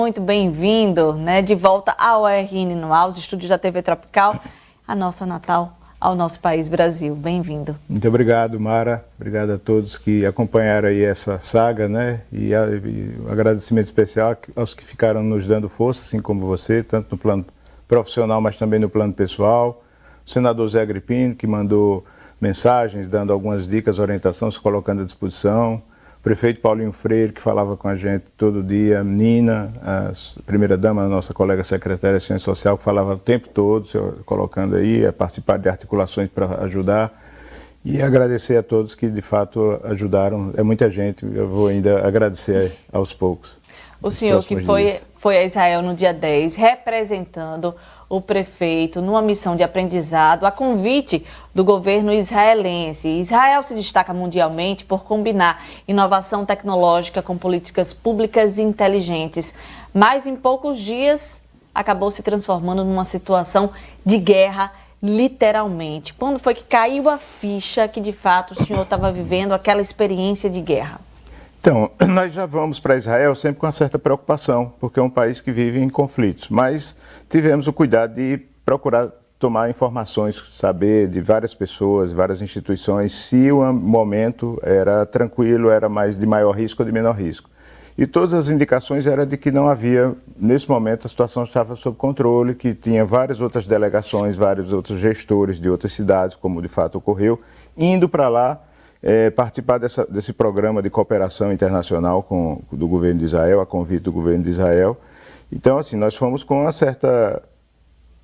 Muito bem-vindo, né, de volta ao UERN no ar, os estúdios da TV Tropical, a nossa Natal, ao nosso país Brasil. Bem-vindo. Muito obrigado, Mara. Obrigado a todos que acompanharam aí essa saga, né? E um agradecimento especial aos que ficaram nos dando força, assim como você, tanto no plano profissional, mas também no plano pessoal. O senador Zé Agripino, que mandou mensagens, dando algumas dicas, orientações, se colocando à disposição. O prefeito Paulinho Freire, que falava com a gente todo dia, Nina, a primeira-dama, a nossa colega secretária de Ciência Social, que falava o tempo todo, colocando aí, a participar de articulações para ajudar. E agradecer a todos que, de fato, ajudaram. É muita gente, eu vou ainda agradecer aos poucos. O senhor que foi a Israel no dia 10, representando o prefeito numa missão de aprendizado a convite do governo israelense. Israel se destaca mundialmente por combinar inovação tecnológica com políticas públicas inteligentes, mas em poucos dias acabou se transformando numa situação de guerra, literalmente. Quando foi que caiu a ficha que de fato o senhor estava vivendo aquela experiência de guerra? Então, nós já vamos para Israel sempre com uma certa preocupação, porque é um país que vive em conflitos, mas tivemos o cuidado de procurar tomar informações, saber de várias pessoas, várias instituições, se o momento era tranquilo, era mais de maior risco ou de menor risco. E todas as indicações eram de que não havia, nesse momento, a situação estava sob controle, que tinha várias outras delegações, vários outros gestores de outras cidades, como de fato ocorreu, indo para lá, participar desse programa de cooperação internacional do governo de Israel, a convite do governo de Israel. Então, assim, nós fomos com uma certa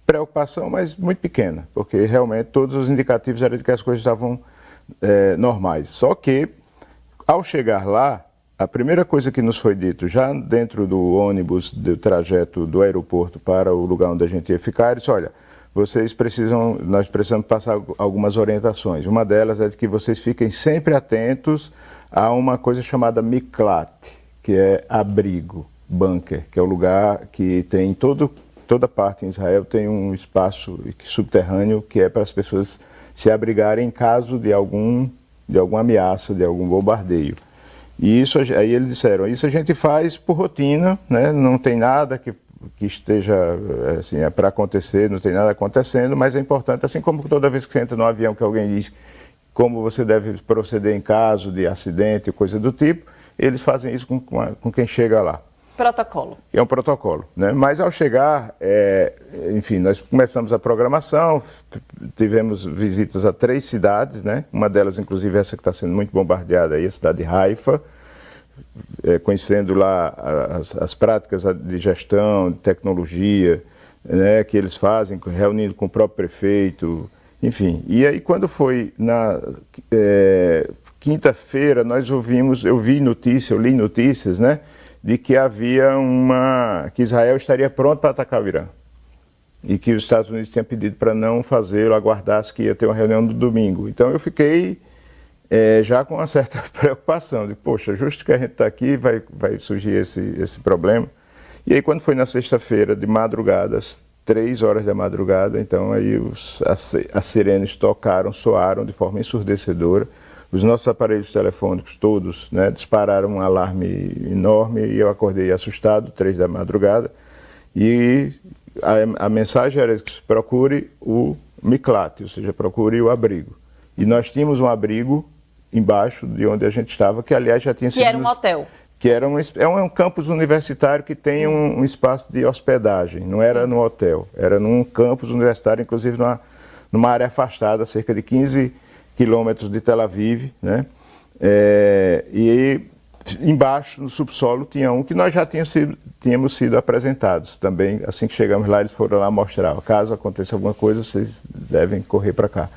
preocupação, mas muito pequena, porque realmente todos os indicativos eram de que as coisas estavam normais. Só que, ao chegar lá, a primeira coisa que nos foi dito, já dentro do ônibus, do trajeto do aeroporto para o lugar onde a gente ia ficar, eles olha, nós precisamos passar algumas orientações. Uma delas é de que vocês fiquem sempre atentos a uma coisa chamada miklat, que é abrigo, bunker, que é o lugar que tem toda parte em Israel tem um espaço subterrâneo que é para as pessoas se abrigarem em caso de alguma ameaça, de algum bombardeio. E isso, aí eles disseram, isso a gente faz por rotina, né? Não tem nada que esteja assim, para acontecer, não tem nada acontecendo, mas é importante, assim como toda vez que você entra no avião que alguém diz como você deve proceder em caso de acidente, coisa do tipo, eles fazem isso com quem chega lá. Protocolo. É um protocolo, né? Mas ao chegar, enfim, nós começamos a programação, tivemos visitas a 3 cidades, né? Uma delas, inclusive, essa que está sendo muito bombardeada aí, a cidade de Haifa, conhecendo lá as práticas de gestão, de tecnologia, né, que eles fazem, reunindo com o próprio prefeito, enfim. E aí quando foi na quinta-feira, eu li notícias, né, de que que Israel estaria pronto para atacar o Irã. E que os Estados Unidos tinham pedido para não fazê-lo, aguardasse que ia ter uma reunião no domingo. Então eu fiquei já com uma certa preocupação, de poxa, justo que a gente está aqui, vai surgir esse problema. E aí quando foi na sexta-feira, de madrugada, às 3 horas da madrugada, então aí as sirenes soaram de forma ensurdecedora, os nossos aparelhos telefônicos todos, né, dispararam um alarme enorme e eu acordei assustado, 3 da madrugada, e a mensagem era que procure o miklat, ou seja, procure o abrigo. E nós tínhamos um abrigo embaixo de onde a gente estava, que aliás já tinha sido... Que era um hotel. Que era um campus universitário que tem um espaço de hospedagem, não era no hotel, era num campus universitário, inclusive numa área afastada, cerca de 15 quilômetros de Tel Aviv, né? E embaixo, no subsolo, tinha um que nós já tínhamos sido apresentados também. Assim que chegamos lá, eles foram lá mostrar, caso aconteça alguma coisa, vocês devem correr para cá.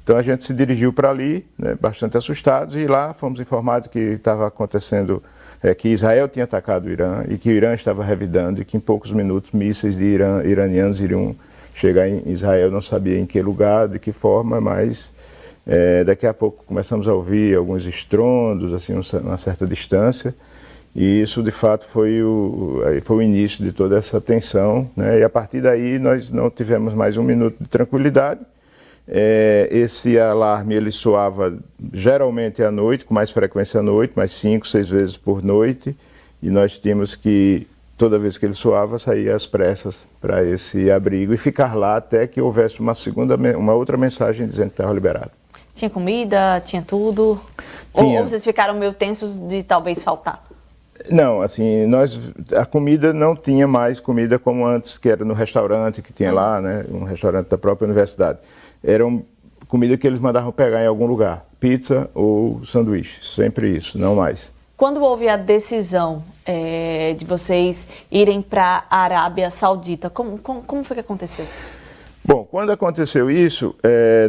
Então a gente se dirigiu para ali, né, bastante assustados, e lá fomos informados que estava acontecendo, que Israel tinha atacado o Irã e que o Irã estava revidando e que em poucos minutos mísseis iranianos iriam chegar em Israel, não sabia em que lugar, de que forma, mas daqui a pouco começamos a ouvir alguns estrondos, assim, uma certa distância, e isso de fato foi o início de toda essa tensão, né, e a partir daí nós não tivemos mais um minuto de tranquilidade. Esse alarme ele soava geralmente à noite, com mais frequência à noite, mais 5, 6 vezes por noite, e nós tínhamos que toda vez que ele suava, saía às pressas para esse abrigo e ficar lá até que houvesse uma outra mensagem dizendo que estava liberado. Tinha comida, tinha tudo? Tinha. Ou vocês ficaram meio tensos de talvez faltar? Não, assim, a comida não tinha mais comida como antes, que era no restaurante que tinha lá, né, um restaurante da própria universidade. Era comida que eles mandavam pegar em algum lugar, pizza ou sanduíche, sempre isso, não mais. Quando houve a decisão de vocês irem para a Arábia Saudita, como foi que aconteceu? Bom, quando aconteceu isso,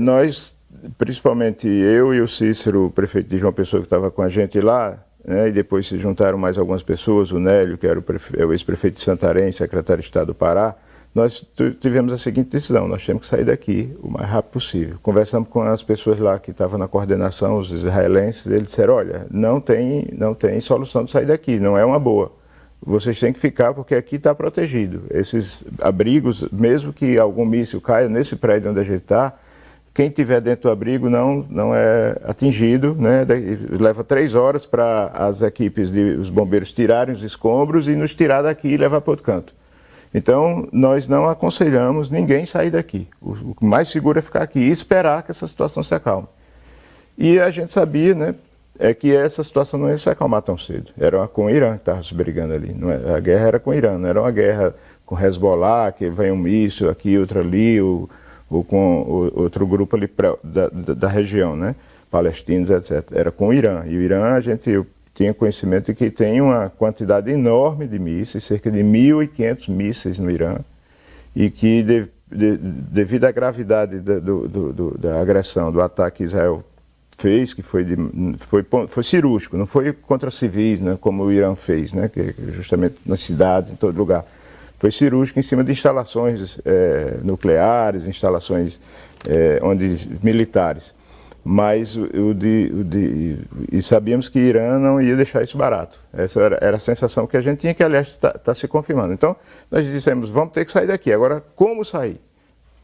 nós, principalmente eu e o Cícero, o prefeito de João Pessoa, que estava com a gente lá, né, e depois se juntaram mais algumas pessoas, o Nélio, que era o ex-prefeito de Santarém, secretário de Estado do Pará, nós tivemos a seguinte decisão: nós temos que sair daqui o mais rápido possível. Conversamos com as pessoas lá que estavam na coordenação, os israelenses, eles disseram: olha, não tem solução de sair daqui, não é uma boa. Vocês têm que ficar porque aqui está protegido. Esses abrigos, mesmo que algum míssil caia nesse prédio onde a gente está, quem estiver dentro do abrigo não é atingido, né? Leva 3 horas para as equipes os bombeiros tirarem os escombros e nos tirar daqui e levar para outro canto. Então, nós não aconselhamos ninguém sair daqui. O mais seguro é ficar aqui e esperar que essa situação se acalme. E a gente sabia, né, que essa situação não ia se acalmar tão cedo. Era com o Irã que estava se brigando ali. A guerra era com o Irã, não era uma guerra com Hezbollah, que vem um míssil aqui, outro ali, ou com outro grupo ali da região, né, palestinos, etc. Era com o Irã. E o Irã, eu tinha conhecimento de que tem uma quantidade enorme de mísseis, cerca de 1.500 mísseis no Irã, e que devido à gravidade da agressão, do ataque que Israel fez, que foi cirúrgico, não foi contra civis, né, como o Irã fez, né, que justamente nas cidades, em todo lugar. Foi cirúrgico em cima de instalações nucleares, instalações militares. Mas e sabíamos que o Irã não ia deixar isso barato. Essa era a sensação que a gente tinha, que aliás está se confirmando. Então, nós dissemos: vamos ter que sair daqui. Agora, como sair?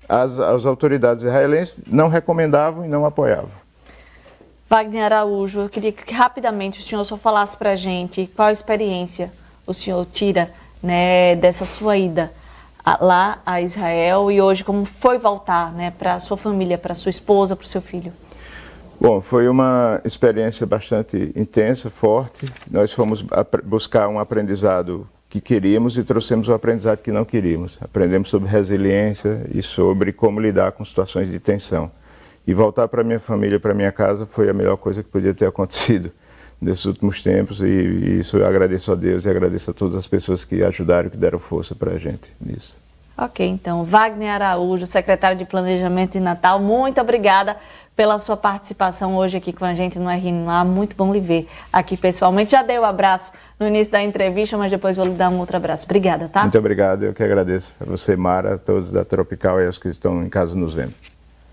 As autoridades israelenses não recomendavam e não apoiavam. Wagner Araújo, eu queria que rapidamente o senhor só falasse para a gente qual a experiência o senhor tira, né, dessa sua ida lá a Israel e hoje como foi voltar, né, para a sua família, para a sua esposa, para o seu filho. Bom, foi uma experiência bastante intensa, forte. Nós fomos buscar um aprendizado que queríamos e trouxemos o aprendizado que não queríamos. Aprendemos sobre resiliência e sobre como lidar com situações de tensão. E voltar para minha família, para minha casa, foi a melhor coisa que podia ter acontecido nesses últimos tempos. E isso eu agradeço a Deus e agradeço a todas as pessoas que ajudaram, que deram força para a gente nisso. Ok, então, Wagner Araújo, secretário de Planejamento de Natal, muito obrigada pela sua participação hoje aqui com a gente no RNA. Muito bom lhe ver aqui pessoalmente. Já dei o abraço no início da entrevista, mas depois vou lhe dar um outro abraço. Obrigada, tá? Muito obrigado, eu que agradeço a você, Mara, a todos da Tropical e aos que estão em casa nos vendo.